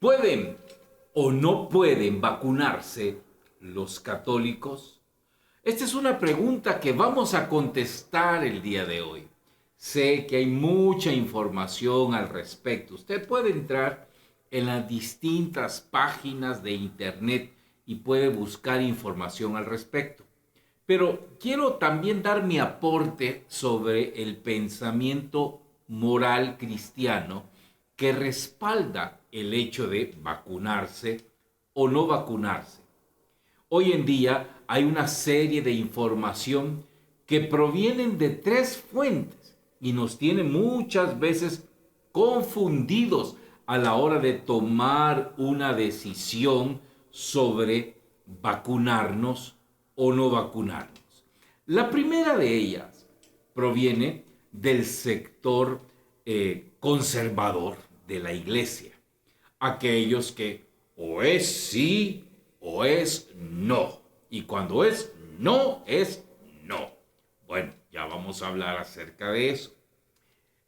¿Pueden o no pueden vacunarse los católicos? Esta es una pregunta que vamos a contestar el día de hoy. Sé que hay mucha información al respecto. Usted puede entrar en las distintas páginas de internet y puede buscar información al respecto. Pero quiero también dar mi aporte sobre el pensamiento moral cristiano que respalda el hecho de vacunarse o no vacunarse. Hoy en día hay una serie de información que provienen de tres fuentes y nos tiene muchas veces confundidos a la hora de tomar una decisión sobre vacunarnos o no vacunarnos. La primera de ellas proviene del sector conservador de la iglesia. Aquellos que o es sí o es no. Y cuando es no. Bueno, ya vamos a hablar acerca de eso.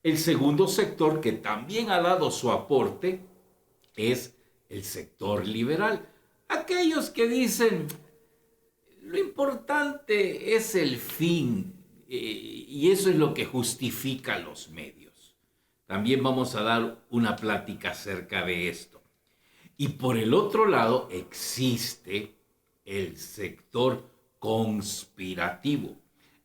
El segundo sector que también ha dado su aporte es el sector liberal. Aquellos que dicen, lo importante es el fin, y eso es lo que justifica los medios. También vamos a dar una plática acerca de esto. Y por el otro lado existe el sector conspirativo,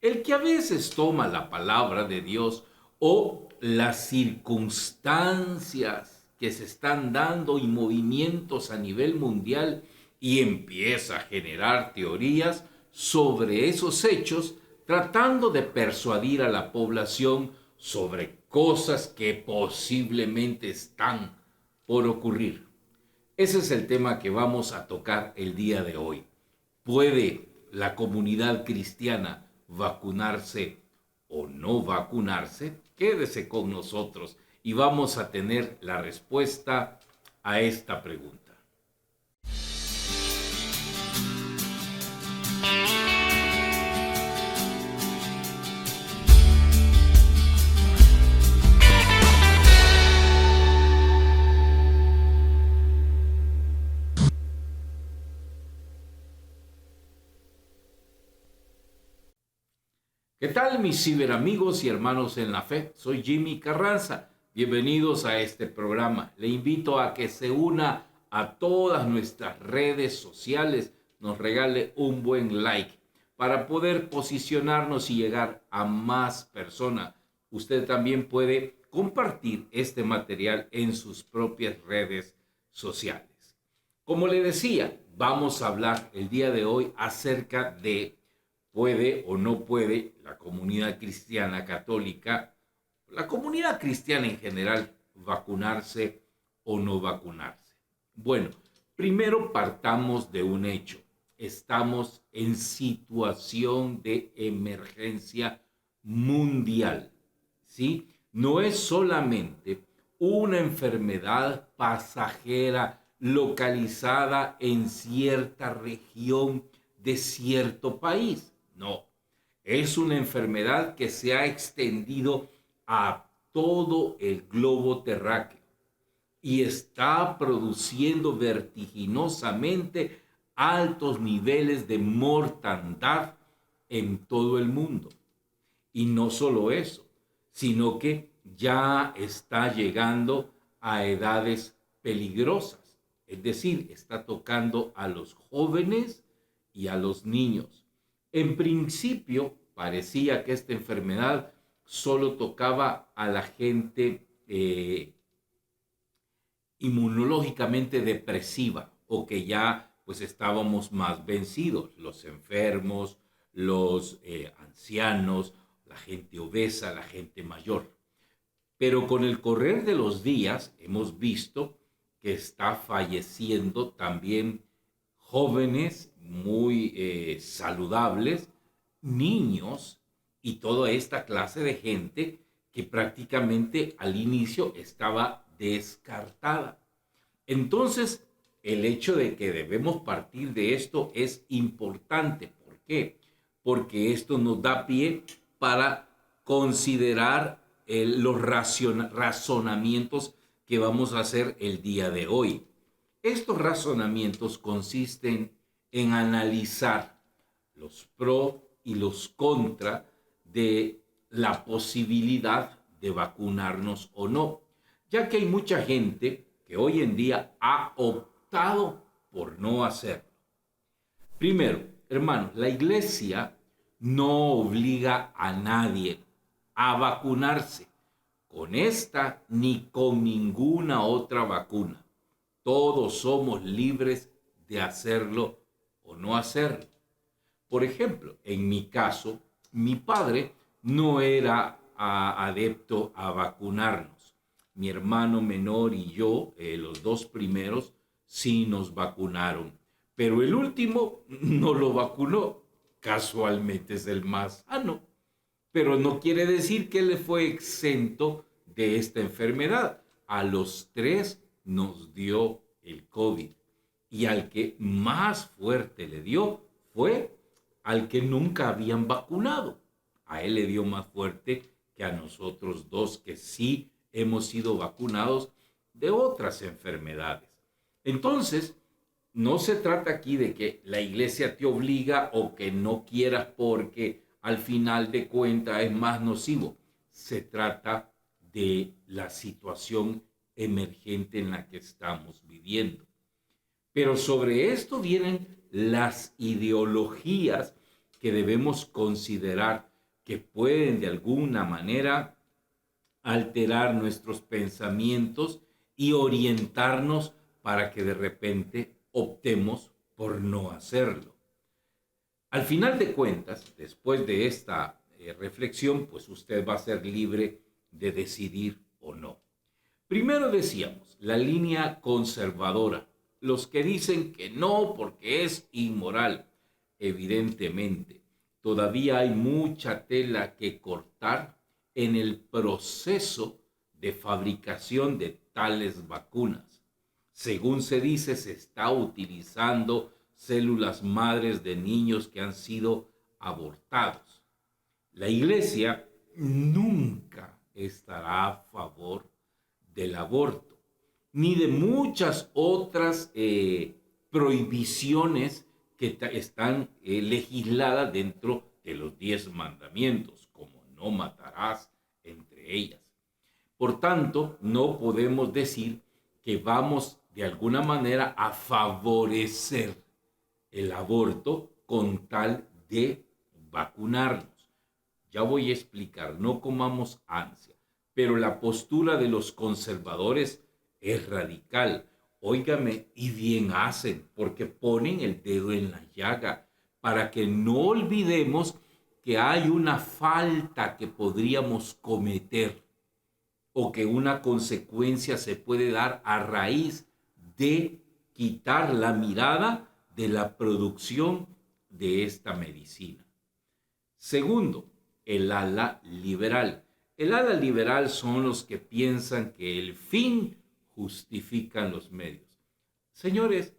el que a veces toma la palabra de Dios o las circunstancias que se están dando y movimientos a nivel mundial y empieza a generar teorías sobre esos hechos, tratando de persuadir a la población sobre cosas que posiblemente están por ocurrir. Ese es el tema que vamos a tocar el día de hoy. ¿Puede la comunidad cristiana vacunarse o no vacunarse? Quédese con nosotros y vamos a tener la respuesta a esta pregunta. ¿Qué tal, mis ciberamigos y hermanos en la fe? Soy Jimmy Carranza. Bienvenidos a este programa. Le invito a que se una a todas nuestras redes sociales, nos regale un buen like para poder posicionarnos y llegar a más personas. Usted también puede compartir este material en sus propias redes sociales. Como le decía, vamos a hablar el día de hoy acerca de ¿puede o no puede la comunidad cristiana católica, la comunidad cristiana en general, vacunarse o no vacunarse? Bueno, primero partamos de un hecho. Estamos en situación de emergencia mundial, ¿sí? No es solamente una enfermedad pasajera localizada en cierta región de cierto país. No, es una enfermedad que se ha extendido a todo el globo terráqueo y está produciendo vertiginosamente altos niveles de mortandad en todo el mundo. Y no solo eso, sino que ya está llegando a edades peligrosas. Es decir, está tocando a los jóvenes y a los niños. En principio, parecía que esta enfermedad solo tocaba a la gente inmunológicamente depresiva o que ya pues estábamos más vencidos, los enfermos, los ancianos, la gente obesa, la gente mayor. Pero con el correr de los días hemos visto que está falleciendo también jóvenes muy saludables, niños y toda esta clase de gente que prácticamente al inicio estaba descartada. Entonces, el hecho de que debemos partir de esto es importante. ¿Por qué? Porque esto nos da pie para considerar los razonamientos que vamos a hacer el día de hoy. Estos razonamientos consisten en analizar los pros y los contras de la posibilidad de vacunarnos o no, ya que hay mucha gente que hoy en día ha optado por no hacerlo. Primero, hermanos, la iglesia no obliga a nadie a vacunarse con esta ni con ninguna otra vacuna. Todos somos libres de hacerlo o no hacerlo. Por ejemplo, en mi caso, mi padre no era adepto a vacunarnos. Mi hermano menor y yo, los dos primeros, sí nos vacunaron. Pero el último no lo vacunó. Casualmente es el más sano. Pero no quiere decir que él fue exento de esta enfermedad. A los tres nos dio el COVID. Y al que más fuerte le dio fue al que nunca habían vacunado. A él le dio más fuerte que a nosotros dos que sí hemos sido vacunados de otras enfermedades. Entonces, no se trata aquí de que la iglesia te obliga o que no quieras porque al final de cuentas es más nocivo. Se trata de la situación emergente en la que estamos viviendo. Pero sobre esto vienen las ideologías que debemos considerar que pueden de alguna manera alterar nuestros pensamientos y orientarnos para que de repente optemos por no hacerlo. Al final de cuentas, después de esta reflexión, pues usted va a ser libre de decidir o no. Primero decíamos, la línea conservadora, los que dicen que no porque es inmoral. Evidentemente, todavía hay mucha tela que cortar en el proceso de fabricación de tales vacunas. Según se dice, se está utilizando células madres de niños que han sido abortados. La iglesia nunca estará a favor del aborto, ni de muchas otras prohibiciones que están legisladas dentro de los 10 mandamientos, como no matarás, entre ellas. Por tanto, no podemos decir que vamos de alguna manera a favorecer el aborto con tal de vacunarnos. Ya voy a explicar, no comamos ansia, pero la postura de los conservadores es radical. Óigame, y bien hacen, porque ponen el dedo en la llaga para que no olvidemos que hay una falta que podríamos cometer o que una consecuencia se puede dar a raíz de quitar la mirada de la producción de esta medicina. Segundo, el ala liberal. El ala liberal son los que piensan que el fin justifica los medios. Señores,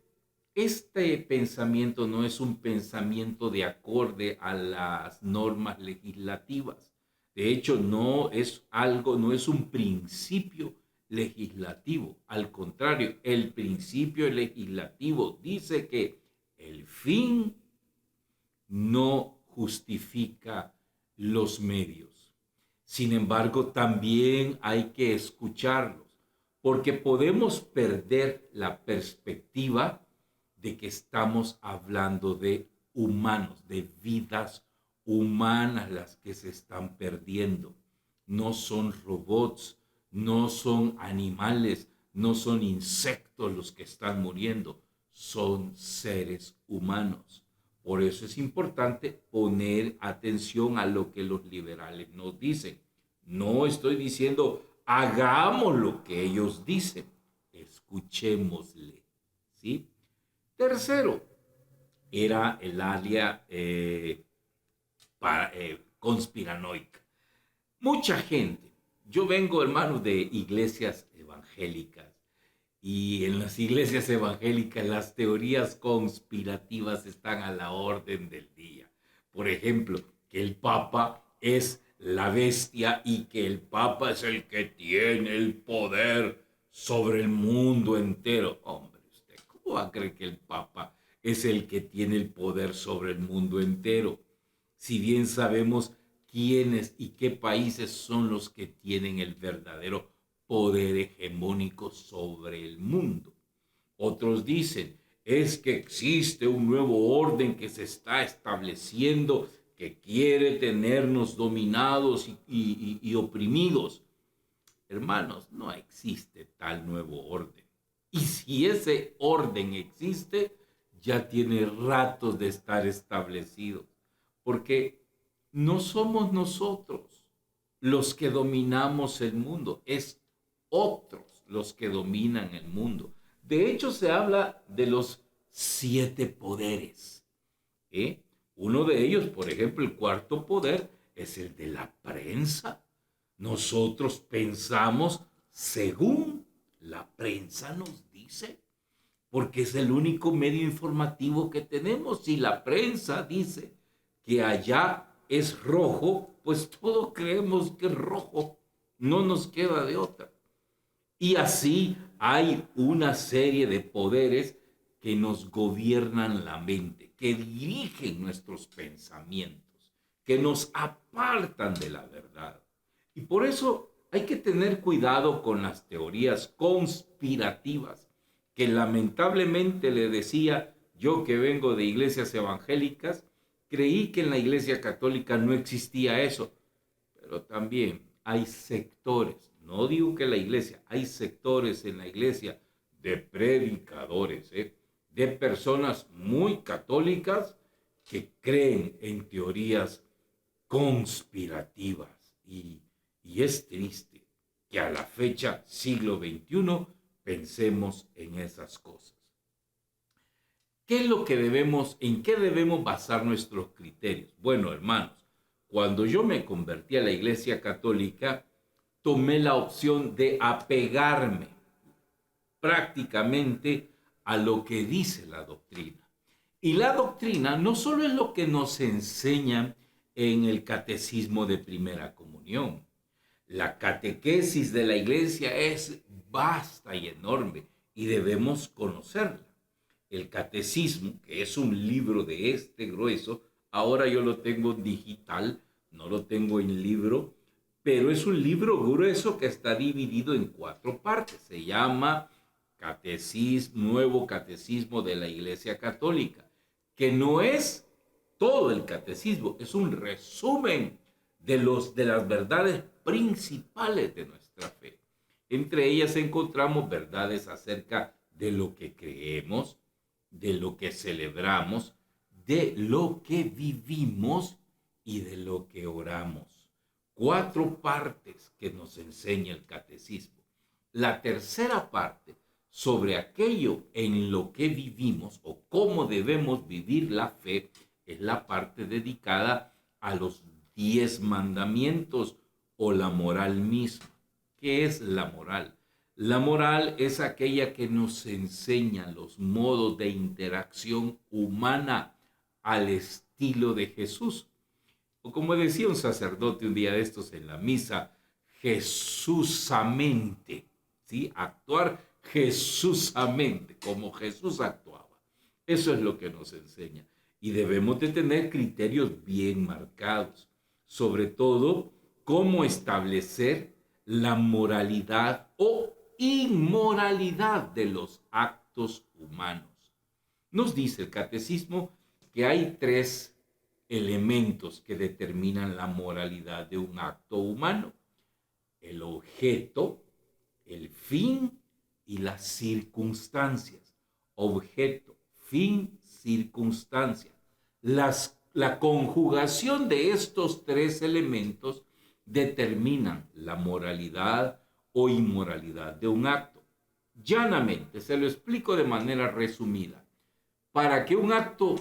este pensamiento no es un pensamiento de acorde a las normas legislativas. De hecho, no es un principio legislativo. Al contrario, el principio legislativo dice que el fin no justifica los medios. Sin embargo, también hay que escucharlos, porque podemos perder la perspectiva de que estamos hablando de humanos, de vidas humanas las que se están perdiendo. No son robots, no son animales, no son insectos los que están muriendo, son seres humanos. Por eso es importante poner atención a lo que los liberales nos dicen. No estoy diciendo hagamos lo que ellos dicen, escuchémosle, ¿sí? Tercero, era el área conspiranoica. Mucha gente, yo vengo, hermano, de iglesias evangélicas, y en las iglesias evangélicas las teorías conspirativas están a la orden del día. Por ejemplo, que el Papa es la bestia y que el Papa es el que tiene el poder sobre el mundo entero. Hombre, usted ¿Cómo va a creer que el Papa es el que tiene el poder sobre el mundo entero? Si bien sabemos quiénes y qué países son los que tienen el verdadero poder hegemónico sobre el mundo. Otros dicen, es que existe un nuevo orden que se está estableciendo que quiere tenernos dominados y oprimidos. Hermanos, no existe tal nuevo orden. Y si ese orden existe, ya tiene ratos de estar establecido. Porque no somos nosotros los que dominamos el mundo, es otros los que dominan el mundo. De hecho, se habla de los 7 poderes. ¿Eh? Uno de ellos, por ejemplo, el cuarto poder, es el de la prensa. Nosotros pensamos según la prensa nos dice, porque es el único medio informativo que tenemos. Si la prensa dice que allá es rojo, pues todos creemos que es rojo. No nos queda de otra. Y así hay una serie de poderes que nos gobiernan la mente, que dirigen nuestros pensamientos, que nos apartan de la verdad. Y por eso hay que tener cuidado con las teorías conspirativas, que lamentablemente le decía yo, que vengo de iglesias evangélicas, creí que en la iglesia católica no existía eso, pero también hay sectores, no digo que la iglesia, hay sectores en la iglesia de predicadores, de personas muy católicas que creen en teorías conspirativas. Y es triste que a la fecha, siglo XXI, pensemos en esas cosas. ¿Qué es lo que en qué debemos basar nuestros criterios? Bueno, hermanos, cuando yo me convertí a la Iglesia Católica, tomé la opción de apegarme prácticamente a lo que dice la doctrina. Y la doctrina no solo es lo que nos enseñan en el catecismo de primera comunión. La catequesis de la iglesia es vasta y enorme y debemos conocerla. El catecismo, que es un libro de este grueso, ahora yo lo tengo digital, no lo tengo en libro, pero es un libro grueso que está dividido en 4 partes. Se llama Nuevo Catecismo de la Iglesia Católica, que no es todo el catecismo, es un resumen de las verdades principales de nuestra fe. Entre ellas encontramos verdades acerca de lo que creemos, de lo que celebramos, de lo que vivimos y de lo que oramos. 4 partes que nos enseña el catecismo. La tercera parte, sobre aquello en lo que vivimos o cómo debemos vivir la fe, es la parte dedicada a los 10 mandamientos o la moral misma. ¿Qué es la moral? La moral es aquella que nos enseña los modos de interacción humana al estilo de Jesús. O como decía un sacerdote un día de estos en la misa, Jesúsamente, ¿sí? Actuar Jesúsamente, como Jesús actuaba. Eso es lo que nos enseña. Y debemos de tener criterios bien marcados. Sobre todo, cómo establecer la moralidad o inmoralidad de los actos humanos. Nos dice el catecismo que hay 3 elementos que determinan la moralidad de un acto humano: el objeto, el fin y las circunstancias. Objeto, fin, circunstancia. La conjugación de estos 3 elementos determinan la moralidad o inmoralidad de un acto. Llanamente, se lo explico de manera resumida. Para que un acto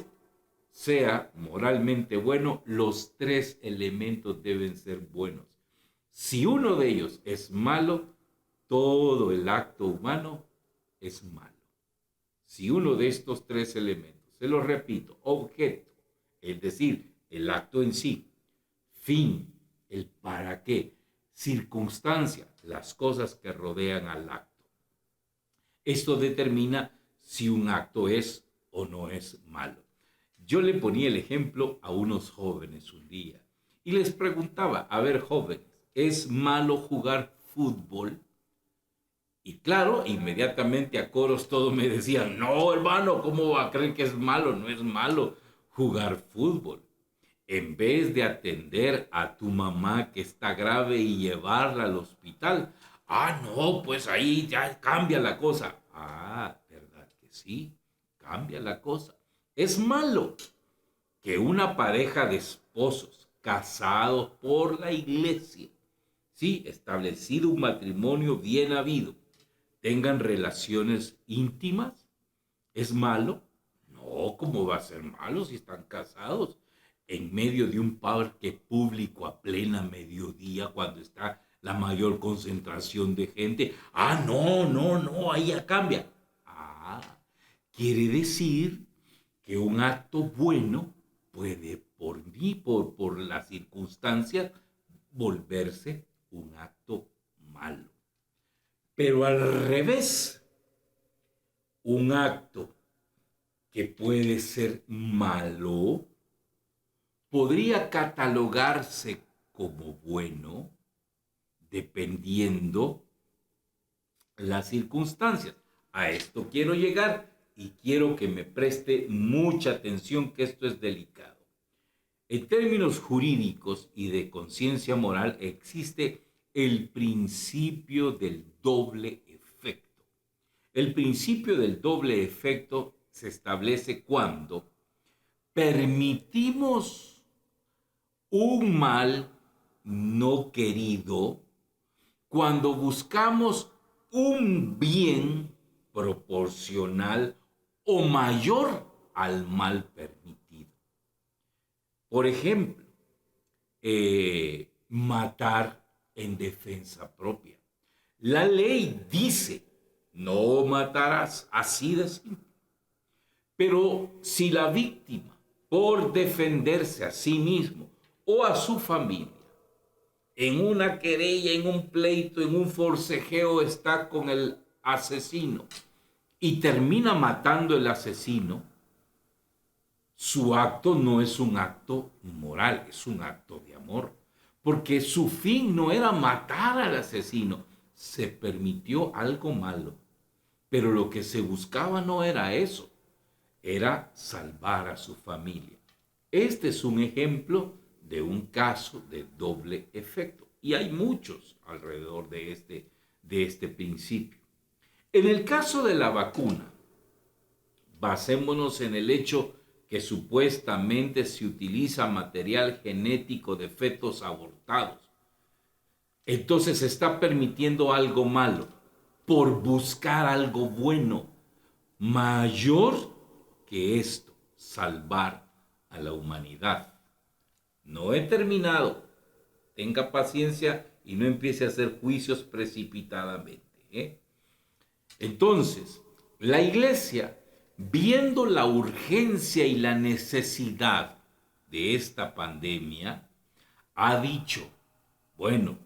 sea moralmente bueno, los 3 elementos deben ser buenos. Si uno de ellos es malo, todo el acto humano es malo. Si uno de estos 3 elementos, se lo repito, objeto, es decir, el acto en sí; fin, el para qué; circunstancia, las cosas que rodean al acto. Esto determina si un acto es o no es malo. Yo le ponía el ejemplo a unos jóvenes un día y les preguntaba, a ver jóvenes, ¿es malo jugar fútbol? Y claro, inmediatamente a coros todos me decían, no hermano, ¿cómo va a creer que es malo? No es malo jugar fútbol. En vez de atender a tu mamá que está grave y llevarla al hospital, no, pues ahí ya cambia la cosa. ¿Verdad que sí? Cambia la cosa. Es malo que una pareja de esposos casados por la iglesia, sí, establecido un matrimonio bien habido, tengan relaciones íntimas. ¿Es malo? No, ¿cómo va a ser malo si están casados? En medio de un parque público a plena mediodía, cuando está la mayor concentración de gente. No, no, no, ahí ya cambia. Quiere decir que un acto bueno puede, por las circunstancias, volverse un acto malo. Pero al revés, un acto que puede ser malo podría catalogarse como bueno dependiendo las circunstancias. A esto quiero llegar y quiero que me preste mucha atención, que esto es delicado. En términos jurídicos y de conciencia moral existe el principio del doble efecto. El principio del doble efecto se establece cuando permitimos un mal no querido, cuando buscamos un bien proporcional o mayor al mal permitido. Por ejemplo, matar en defensa propia. La ley dice, no matarás, así de simple. Pero si la víctima, por defenderse a sí mismo o a su familia, en una querella, en un pleito, en un forcejeo, está con el asesino y termina matando el asesino, su acto no es un acto moral, es un acto de amor. Porque su fin no era matar al asesino, se permitió algo malo. Pero lo que se buscaba no era eso, era salvar a su familia. Este es un ejemplo de un caso de doble efecto. Y hay muchos alrededor de este principio. En el caso de la vacuna, basémonos en el hecho que supuestamente se utiliza material genético de fetos abortados. Entonces se está permitiendo algo malo por buscar algo bueno, mayor que esto, salvar a la humanidad. No he terminado. Tenga paciencia y no empiece a hacer juicios precipitadamente. Entonces, la iglesia, viendo la urgencia y la necesidad de esta pandemia, ha dicho, bueno,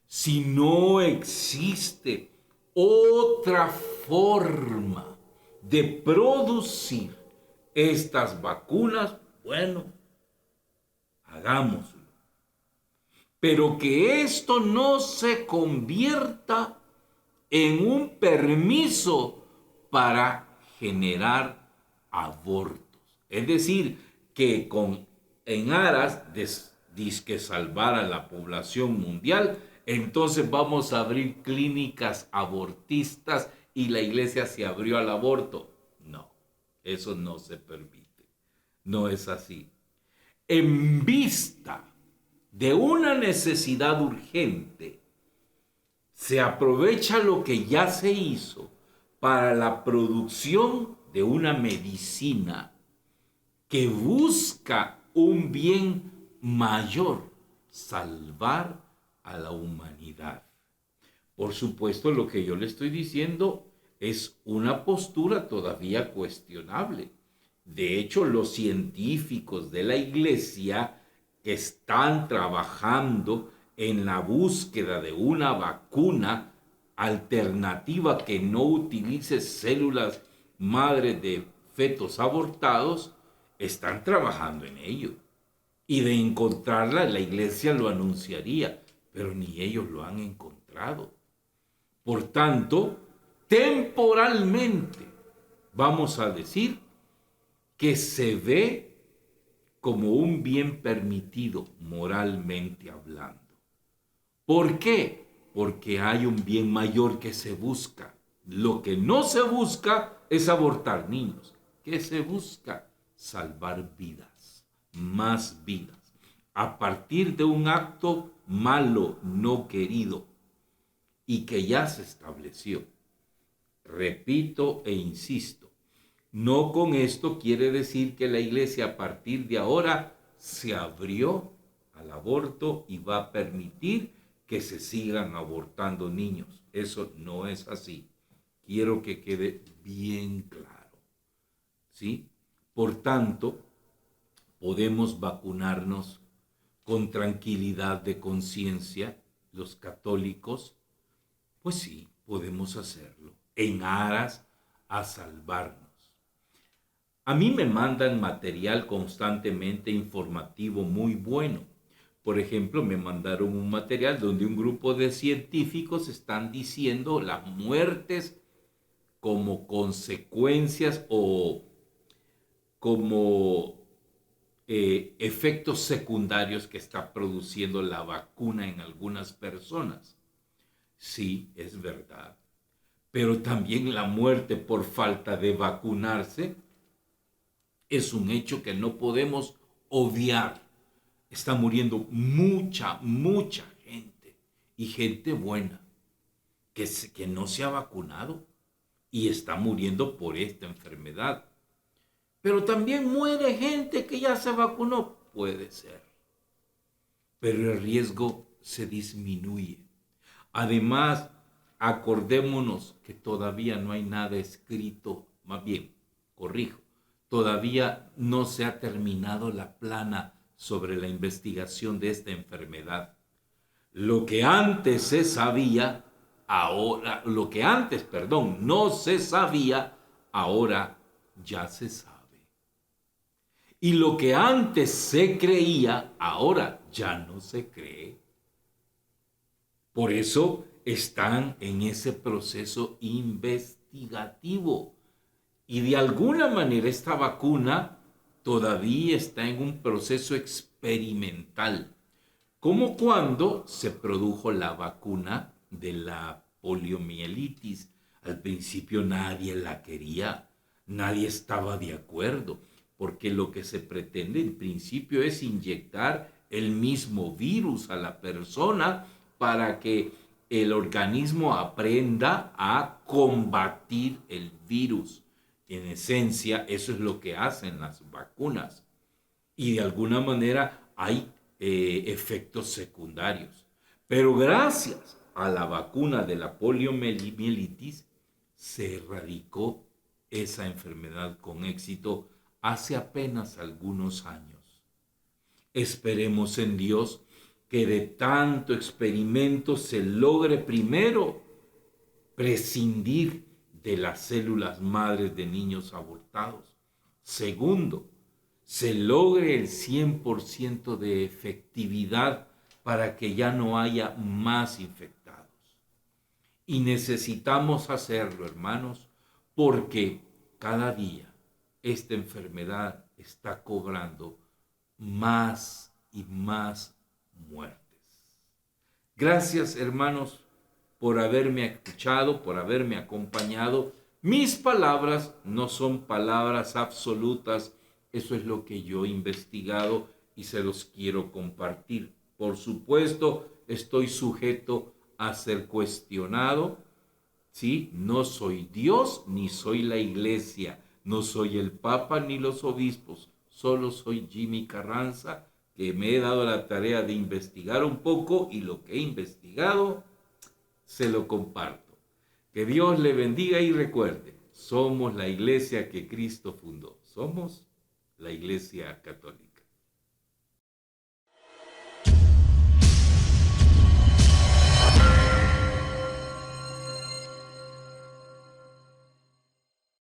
si no existe otra forma de producir estas vacunas, bueno, hagámoslo. Pero que esto no se convierta en un permiso para generar abortos. Es decir, que en aras de disque salvar a la población mundial, entonces vamos a abrir clínicas abortistas y la iglesia se abrió al aborto. No, eso no se permite. No es así. En vista de una necesidad urgente, se aprovecha lo que ya se hizo para la producción de una medicina que busca un bien mayor, salvar a la humanidad. Por supuesto, lo que yo le estoy diciendo es una postura todavía cuestionable. De hecho, los científicos de la iglesia que están trabajando en la búsqueda de una vacuna alternativa que no utilice células madres de fetos abortados están trabajando en ello. Y de encontrarla, la iglesia lo anunciaría, pero ni ellos lo han encontrado. Por tanto, temporalmente, vamos a decir que se ve como un bien permitido moralmente hablando. ¿Por qué? Porque hay un bien mayor que se busca. Lo que no se busca es abortar niños. ¿Qué se busca? Salvar vidas, más vidas, a partir de un acto malo, no querido, y que ya se estableció. Repito e insisto, no con esto quiere decir que la iglesia a partir de ahora se abrió al aborto y va a permitir que se sigan abortando niños. Eso no es así. Quiero que quede bien claro. ¿Sí? Por tanto, podemos vacunarnos con tranquilidad de conciencia, los católicos. Pues sí, podemos hacerlo en aras a salvarnos. A mí me mandan material constantemente informativo muy bueno. Por ejemplo, me mandaron un material donde un grupo de científicos están diciendo las muertes como consecuencias o como efectos secundarios que está produciendo la vacuna en algunas personas. Sí, es verdad. Pero también la muerte por falta de vacunarse es un hecho que no podemos obviar. Está muriendo mucha gente y gente buena que no se ha vacunado y está muriendo por esta enfermedad. Pero también muere gente que ya se vacunó, puede ser. Pero el riesgo se disminuye. Además, acordémonos que todavía no hay nada escrito, más bien, corrijo, todavía no se ha terminado la plana sobre la investigación de esta enfermedad. Lo que antes se sabía, lo que antes, no se sabía, ahora ya se sabe. Y lo que antes se creía, ahora ya no se cree. Por eso están en ese proceso investigativo. Y de alguna manera esta vacuna todavía está en un proceso experimental. Como cuando se produjo la vacuna de la poliomielitis. Al principio nadie la quería, nadie estaba de acuerdo, porque lo que se pretende en principio es inyectar el mismo virus a la persona para que el organismo aprenda a combatir el virus. En esencia, eso es lo que hacen las vacunas. Y de alguna manera hay efectos secundarios. Pero gracias a la vacuna de la poliomielitis se erradicó esa enfermedad con éxito hace apenas algunos años. Esperemos en Dios que de tanto experimento se logre primero prescindir de las células madres de niños abortados. Segundo, se logre el 100% de efectividad para que ya no haya más infectados. Y necesitamos hacerlo, hermanos, porque cada día esta enfermedad está cobrando más y más muertes. Gracias, hermanos, por haberme escuchado, por haberme acompañado. Mis palabras no son palabras absolutas. Eso es lo que yo he investigado y se los quiero compartir. Por supuesto, estoy sujeto a ser cuestionado. ¿Sí? No soy Dios ni soy la iglesia. No soy el Papa ni los obispos. Solo soy Jimmy Carranza, que me he dado la tarea de investigar un poco y lo que he investigado se lo comparto. Que Dios le bendiga y recuerde, somos la iglesia que Cristo fundó. Somos la Iglesia Católica.